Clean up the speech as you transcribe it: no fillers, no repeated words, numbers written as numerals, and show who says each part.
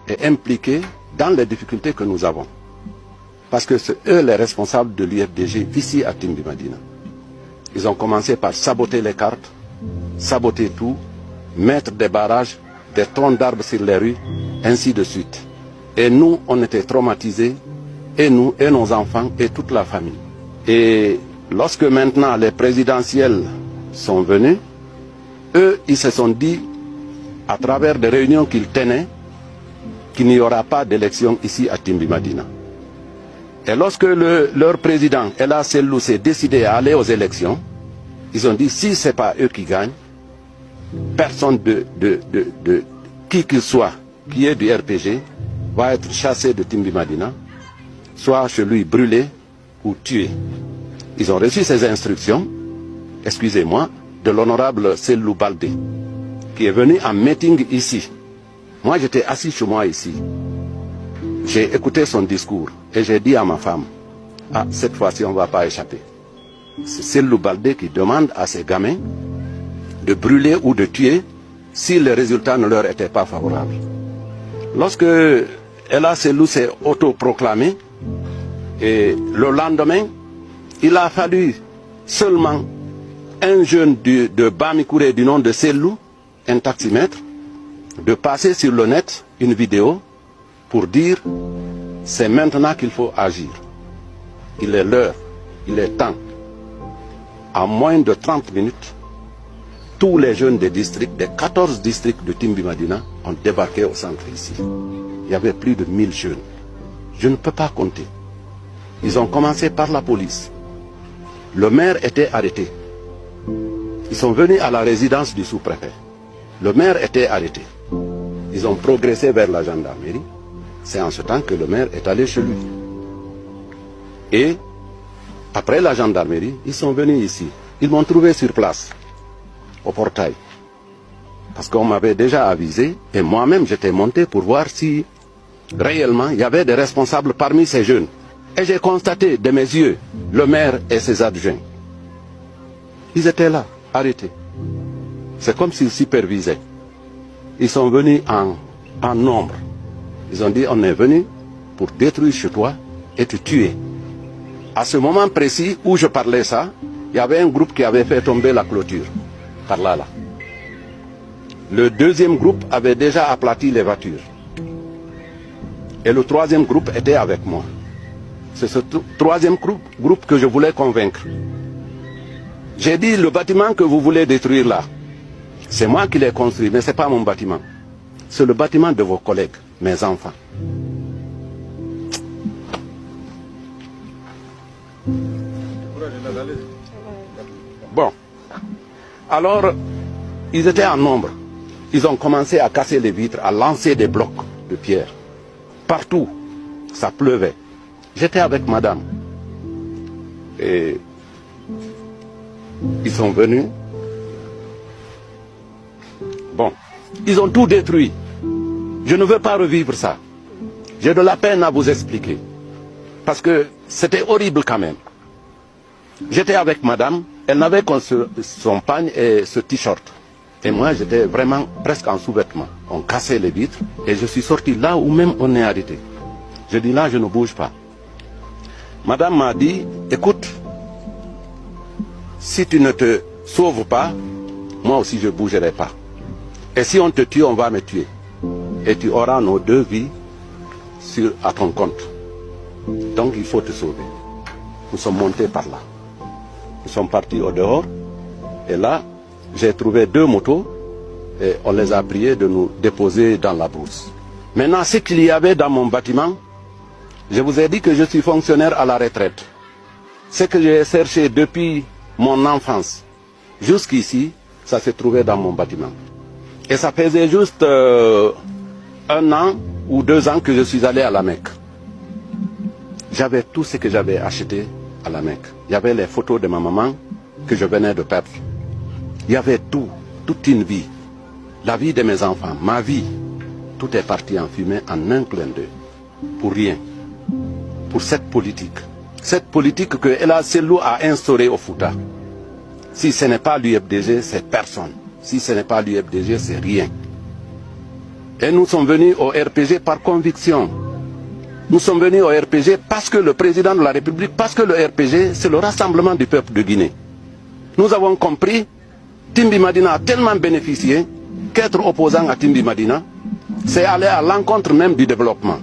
Speaker 1: est impliqué dans les difficultés que nous avons. Parce que c'est eux les responsables de l'UFDG ici à Timbi-Madina. Ils ont commencé par saboter les cartes, saboter tout, mettre des barrages, des troncs d'arbres sur les rues, ainsi de suite. Et nous, on était traumatisés, et nous, et nos enfants, et toute la famille. Et lorsque maintenant les présidentielles sont venues, eux, ils se sont dit, à travers des réunions qu'ils tenaient, qu'il n'y aura pas d'élection ici à Timbi-Madina. Et lorsque leur président, Ella Sellou, s'est décidé à aller aux élections, ils ont dit, si ce n'est pas eux qui gagnent, personne de qui qu'il soit, qui est du RPG, va être chassé de Timbi-Madina, soit chez lui brûlé ou tué. Ils ont reçu ces instructions, excusez-moi, de l'honorable Sellou Baldé, qui est venu en meeting ici. Moi, j'étais assis chez moi ici. J'ai écouté son discours et j'ai dit à ma femme, ah, cette fois-ci, on ne va pas échapper. C'est Sellou Baldé qui demande à ses gamins de brûler ou de tuer si les résultats ne leur étaient pas favorables. Lorsque Ella Sellou s'est autoproclamé, et le lendemain, il a fallu seulement un jeune de Bamikouré du nom de Sellou, un taximètre, de passer sur le net une vidéo pour dire c'est maintenant qu'il faut agir. Il est l'heure, il est temps. En moins de 30 minutes, tous les jeunes des districts, des 14 districts de Timbi-Madina ont débarqué au centre ici. Il y avait plus de 1000 jeunes. Je ne peux pas compter. Ils ont commencé par la police. Le maire était arrêté. Ils sont venus à la résidence du sous-préfet. Le maire était arrêté. Ils ont progressé vers la gendarmerie. C'est en ce temps que le maire est allé chez lui. Et après la gendarmerie, ils sont venus ici. Ils m'ont trouvé sur place, au portail. Parce qu'on m'avait déjà avisé, et moi-même j'étais monté pour voir si réellement il y avait des responsables parmi ces jeunes. Et j'ai constaté de mes yeux le maire et ses adjoints. Ils étaient là, arrêtés. C'est comme s'ils supervisaient. Ils sont venus en nombre. Ils ont dit, on est venu pour détruire chez toi et te tuer. À ce moment précis où je parlais ça, il y avait un groupe qui avait fait tomber la clôture. Par là, là. Le deuxième groupe avait déjà aplati les voitures. Et le troisième groupe était avec moi. C'est ce troisième groupe que je voulais convaincre. J'ai dit, le bâtiment que vous voulez détruire là, c'est moi qui l'ai construit, mais ce n'est pas mon bâtiment. C'est le bâtiment de vos collègues, mes enfants. Bon. Alors, ils étaient en nombre. Ils ont commencé à casser les vitres, à lancer des blocs de pierre. Partout, ça pleuvait. J'étais avec madame. Et ils sont venus. Bon, ils ont tout détruit. Je ne veux pas revivre ça. J'ai de la peine à vous expliquer. Parce que c'était horrible quand même. J'étais avec madame, elle n'avait qu'un son pagne et ce t-shirt. Et moi j'étais vraiment presque en sous-vêtements. On cassait les vitres et je suis sorti là où même on est arrêté. Je dis là je ne bouge pas. Madame m'a dit, écoute, si tu ne te sauves pas, moi aussi je ne bougerai pas. Et si on te tue, on va me tuer. Et tu auras nos 2 vies à ton compte. Donc il faut te sauver. Nous sommes montés par là. Nous sommes partis au dehors. Et là, j'ai trouvé 2 motos. Et on les a priés de nous déposer dans la brousse. Maintenant, ce qu'il y avait dans mon bâtiment, je vous ai dit que je suis fonctionnaire à la retraite. Ce que j'ai cherché depuis mon enfance jusqu'ici, ça s'est trouvé dans mon bâtiment. Et ça faisait juste 1 an ou 2 ans que je suis allé à la Mecque. J'avais tout ce que j'avais acheté à la Mecque. Il y avait les photos de ma maman que je venais de perdre. Il y avait tout, toute une vie. La vie de mes enfants, ma vie. Tout est parti en fumée en un clin d'œil. Pour rien. Pour cette politique. Cette politique que Ella Sellou a instaurée au Fouta. Si ce n'est pas l'UFDG, c'est personne. Si ce n'est pas l'UFDG, c'est rien. Et nous sommes venus au RPG par conviction. Nous sommes venus au RPG parce que le président de la République, parce que le RPG, c'est le rassemblement du peuple de Guinée. Nous avons compris, Timbi Madina a tellement bénéficié qu'être opposant à Timbi Madina, c'est aller à l'encontre même du développement.